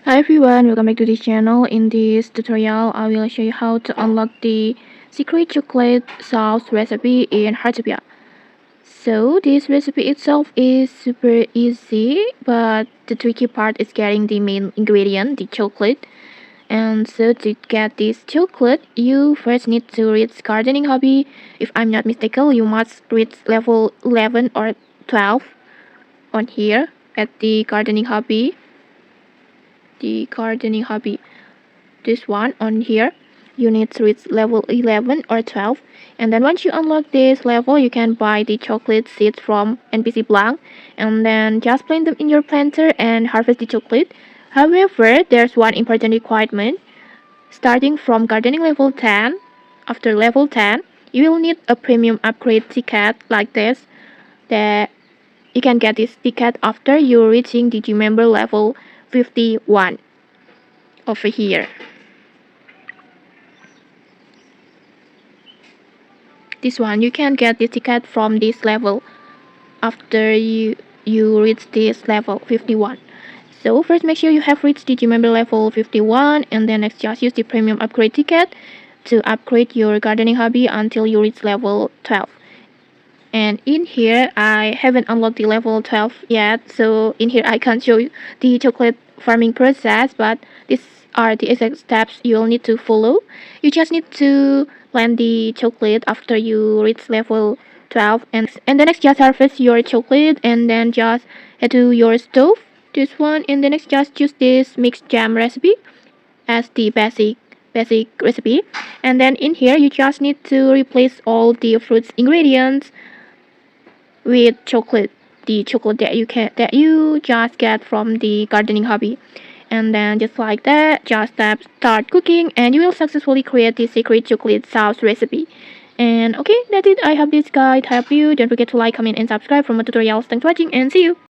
Hi everyone, welcome back to this channel. In this tutorial, I will show you how to unlock the secret chocolate sauce recipe in Heartopia. So this recipe itself is super easy, but the tricky part is getting the main ingredient, the chocolate. And so to get this chocolate, you first need to reach gardening hobby. If I'm not mistaken, you must reach level 11 or 12 on here at the gardening hobby. This one on here, you need to reach level 11 or 12, and then once you unlock this level you can buy the chocolate seeds from NPC Blanc and then just plant them in your planter and harvest the chocolate. However, there's one important requirement. Starting from gardening level 10, after level 10 you will need a premium upgrade ticket like this, that you can get this ticket after you reaching the gym member level 51 over here. This one, you can get the ticket from this level after you reach this level 51. So first make sure you have reached the gym member level 51, and then next just use the premium upgrade ticket to upgrade your gardening hobby until you reach level 12. And in here I haven't unlocked the level 12 yet, so in here I can't show you the chocolate farming process, but these are the exact steps you'll need to follow. You just need to plant the chocolate after you reach level 12, and then next just harvest your chocolate and then just head to your stove, this one, and then next just choose this mixed jam recipe as the basic recipe. And then in here you just need to replace all the fruits ingredients with chocolate, the chocolate that you just get from the gardening hobby. And then just like that, just start cooking and you will successfully create the secret chocolate sauce recipe. And okay, that's it. I hope this guide helped you. Don't forget to like, comment and subscribe for more tutorials. Thanks for watching and see you.